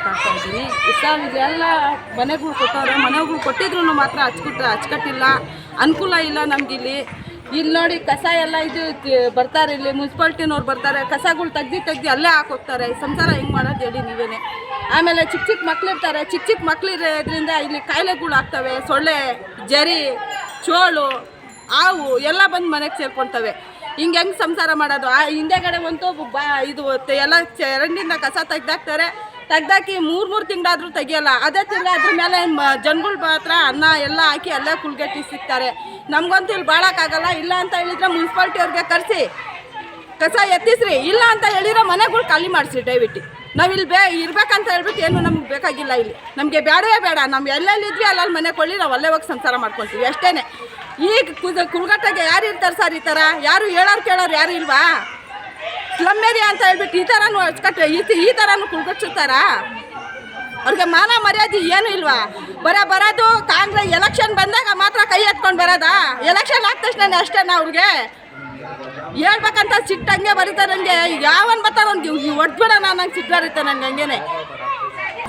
ಮಾತಾಡ್ತಾ ಇದ್ದೀನಿ. ಸರ್ ಇದೆಲ್ಲ ಮನೆಗಳು ಕೊಟ್ಟವ್ರೆ, ಮನೆಗಳು ಕೊಟ್ಟಿದ್ರು ಮಾತ್ರ ಅಚ್ಚುಕಟ್ಟಿಲ್ಲ, ಅನುಕೂಲ ಇಲ್ಲ ನಮಗಿಲ್ಲಿ. ಇಲ್ಲಿ ನೋಡಿ ಕಸ ಎಲ್ಲ ಇದು ಬರ್ತಾರೆ, ಇಲ್ಲಿ ಮುನ್ಸಿಪಾಲ್ಟಿನವ್ರು ಬರ್ತಾರೆ, ಕಸಗಳು ತೆಗ್ದು ಅಲ್ಲೇ ಹಾಕೋಗ್ತಾರೆ. ಸಂಸಾರ ಹೆಂಗೆ ಮಾಡೋದು ಹೇಳಿ ನೀವೇನೆ. ಆಮೇಲೆ ಚಿಕ್ಕ ಮಕ್ಳಿರ್ತಾರೆ, ಚಿಕ್ಕ ಮಕ್ಳಿರೋದ್ರಿಂದ ಇಲ್ಲಿ ಕಾಯಿಲೆಗಳು ಆಗ್ತವೆ. ಸೊಳ್ಳೆ, ಜರಿ, ಚೋಳು, ಹಾವು ಎಲ್ಲ ಬಂದು ಮನೆಗೆ ಸೇರ್ಕೊಳ್ತವೆ. ಹೆಂಗೆ ಸಂಸಾರ ಮಾಡೋದು? ಆ ಹಿಂದೆಗಡೆ ಒಂದು ಇದು ಎಲ್ಲ ಚರಂಡಿಂದ ಕಸ ತೆಗ್ದಾಕಿ 3 ತಿಂಗಳಾದರೂ ತೆಗಿಯಲ್ಲ. ಅದೇ ತಿಂಗಳ ಅದ್ರ ಮೇಲೆ ಜನಗಳು ಮಾತ್ರ ಅನ್ನ ಎಲ್ಲ ಹಾಕಿ ಅಲ್ಲೇ ಕುಳ್ಗಟ್ಟಿ ಸಿಗ್ತಾರೆ. ನಮಗಂತೂ ಇಲ್ಲಿ ಬಾಳೋಕ್ಕಾಗಲ್ಲ. ಇಲ್ಲ ಅಂತ ಹೇಳಿದ್ರೆ ಮುನ್ಸಿಪಾಲ್ಟಿ ಅವ್ರಿಗೆ ಕರೆಸಿ ಕಸ ಎತ್ತಿಸ್ರಿ, ಇಲ್ಲ ಅಂತ ಹೇಳಿದ್ರೆ ಮನೆಗಳು ಖಾಲಿ ಮಾಡಿಸಿ ದಯವಿಟ್ಟು. ನಾವು ಇಲ್ಲಿ ಇರ್ಬೇಕಂತ ಹೇಳ್ಬಿಟ್ಟು ಏನು ನಮ್ಗೆ ಬೇಕಾಗಿಲ್ಲ. ಇಲ್ಲಿ ನಮಗೆ ಬೇಡವೇ ಬೇಡ. ನಾವು ಎಲ್ಲೆಲ್ಲಿದ್ವಿ ಅಲ್ಲಲ್ಲಿ ಮನೆ ಕೊಳ್ಳಿ ನಾವು ಅಲ್ಲೇ ಹೋಗಿ ಸಂಸಾರ ಮಾಡ್ಕೊಳ್ತೀವಿ ಅಷ್ಟೇ. ಈಗ ಕುಲ್ಗಟ್ಟೆಗೆ ಯಾರು ಇರ್ತಾರೆ ಸರ್? ಈ ಥರ ಯಾರು ಕೇಳೋರು ಯಾರು ಇಲ್ವಾ? ಸ್ಲಮ್ ಏರಿಯಾ ಅಂತ ಹೇಳ್ಬಿಟ್ಟು ಈ ಥರನೂ ಅಚ್ಚುಕಟ್ಟು ಈ ಥರನೂ ಕುಲ್ಗಟ್ಟಿಸ್ತಾರ? ಅವ್ರಿಗೆ ಮಾನ ಮರ್ಯಾದೆ ಏನು ಇಲ್ವಾ? ಬರೋದು ಕಾಂಗ್ರೆಸ್ ಎಲೆಕ್ಷನ್ ಬಂದಾಗ ಮಾತ್ರ ಕೈ ಎತ್ಕೊಂಡು ಬರೋದಾ? ಎಲೆಕ್ಷನ್ ಆದ ತಕ್ಷಣ ಅಷ್ಟೇ ಅವ್ರಿಗೆ ಹೇಳ್ಬೇಕಂತ ಸಿಟ್ಟಂಗೆ ಬರೀತಾರೆ. ನನಗೆ ಯಾವನ್ ಬರ್ತಾರ ಅವ್ನಿಗೆ ಹೊಡ್ಬಿಡೋಣ ನಂಗೆ ಸಿಟ್ಟು ಬರುತ್ತೆ ನನಗೆ. ಹಂಗೇನೆ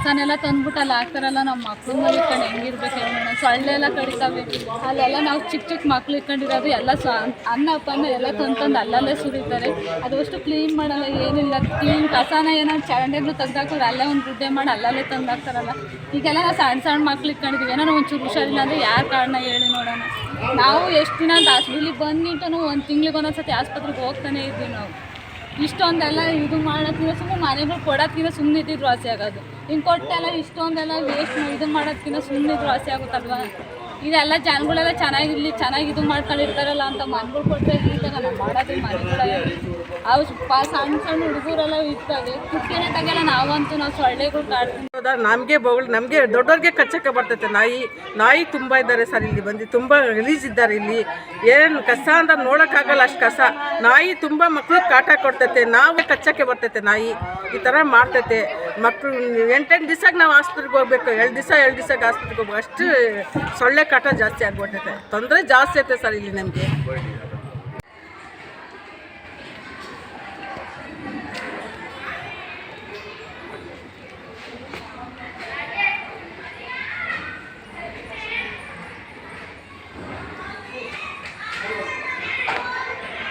ಕಸನೆಲ್ಲ ತಂದ್ಬಿಟ್ಟಲ್ಲ ಹಾಕ್ತಾರಲ್ಲ, ನಮ್ಮ ಮಕ್ಳು ಮೇಲೆ ಇಟ್ಕೊಂಡು ಹೆಂಗಿರ್ಬೇಕು ಹೇಳೋಣ. ಸೊಳ್ಳೆಲ್ಲ ಕಡಿತಾವೆ ಅಲ್ಲೆಲ್ಲ. ನಾವು ಚಿಕ್ಕ ಮಕ್ಳು ಇಟ್ಕೊಂಡಿರೋದು ಎಲ್ಲ ಅನ್ನ ಎಲ್ಲ ತಂದು ಅಲ್ಲಲ್ಲೇ ಸುರಿತಾರೆ. ಅದು ಅಷ್ಟು ಕ್ಲೀನ್ ಮಾಡಲ್ಲ, ಏನಿಲ್ಲ. ಕ್ಲೀನ್ ಕಸನ ಏನೋ ಚರಂಡಿಗಳು ತೆಗ್ದಾಕ್ತಾರೆ, ಅಲ್ಲೇ ಒಂದು ಗುಡ್ಡೆ ಮಾಡಿ ಅಲ್ಲಲ್ಲೇ ತಂದಾಕ್ತಾರಲ್ಲ. ಈಗೆಲ್ಲ ನಾವು ಸಣ್ಣ ಮಕ್ಳು ಇಟ್ಕೊಂಡಿದ್ದೀವಿ. ಏನೋ ಒಂಚೂರು ಹುಷಾರಿಲ್ಲ ಅಂದರೆ ಯಾರು ಕಾರಣ ಹೇಳಿ ನೋಡೋಣ. ನಾವು ಎಷ್ಟು ದಿನ ಅಂತ ಇಲ್ಲಿ ಬಂದ್ಬಿಟ್ಟು 1 ತಿಂಗ್ಳಿಗೆ ಒಂದೊಂದ್ಸತಿ ಆಸ್ಪತ್ರೆಗೆ ಹೋಗ್ತಾನೆ ಇದ್ವಿ ನಾವು. ಇಷ್ಟೊಂದೆಲ್ಲ ಇದು ಮಾಡೋದ್ಕಿಂತ ಸುಮ್ಮನೆ ಮನೆಗಳು ಕೊಡೋದ್ಕಿಂತ ಸುಮ್ಮನೆ ಇದ್ದಿದ್ರು ವಾಸಿ ಆಗೋದು. ಹಿಂಗೆ ಕೊಟ್ಟೆಲ್ಲ ಇಷ್ಟೊಂದೆಲ್ಲ ವೇಸ್ಟ್ ಇದು ಮಾಡೋದ್ಕಿಂತ ಸುಮ್ಮನೆ ಇದ್ರು ವಾಸಿ ಆಗುತ್ತಲ್ವ? ಇದೆಲ್ಲ ಜನಗಳೆಲ್ಲ ಚೆನ್ನಾಗಿ ಇದು ಮಾಡ್ಕೊಂಡಿರ್ತಾರಲ್ಲ ಅಂತ ಮನೆಗಳು ಕೊಟ್ಟರೆ ಈ ಥರ ನಾವು ಮಾಡೋದು. ಮನೆಗಳೇ ಅವು ಸಣ್ಣ ಹುಡುಗರೆಲ್ಲ ಇರ್ತವೆ, ಕುಟ್ಟಿನೇ ತೆಗೆಲ್ಲ. ನಾವಂತೂ ನಾವು ಸೊಳ್ಳೆಗಳು ಕಾಡ್ತೀವಿ. ನಮಗೆ ದೊಡ್ಡವ್ರಿಗೆ ಕಚ್ಚಕ್ಕೆ ಬರ್ತೈತೆ. ನಾಯಿ ತುಂಬ ಇದ್ದಾರೆ ಸರ್ ಇಲ್ಲಿ ಬಂದು, ತುಂಬ ರಿಲೀಸ್ ಇದ್ದಾರೆ ಇಲ್ಲಿ. ಏನು ಕಸ ಅಂತ ನೋಡೋಕ್ಕಾಗಲ್ಲ ಅಷ್ಟು ಕಸ. ನಾಯಿ ತುಂಬ ಮಕ್ಳಿಗೆ ಕಾಟ ಕೊಡ್ತೈತೆ, ನಾವು ಕಚ್ಚಕ್ಕೆ ಬರ್ತೈತೆ ನಾಯಿ. ಈ ಥರ ಮಾಡ್ತೈತೆ. ಮಕ್ಕಳು 8 ದಿವಸಕ್ಕೆ ನಾವು ಆಸ್ಪತ್ರೆಗೆ ಹೋಗ್ಬೇಕು, 2 ದಿವಸಕ್ಕೆ ಆಸ್ಪತ್ರೆಗೆ ಹೋಗ್ಬೇಕು. ಅಷ್ಟು ಸೊಳ್ಳೆ ಕಾಟ ಜಾಸ್ತಿ ಆಗ್ಬಿಟ್ಟೈತೆ. ತೊಂದರೆ ಜಾಸ್ತಿ ಐತೆ ಸರ್ ಇಲ್ಲಿ ನಮಗೆ.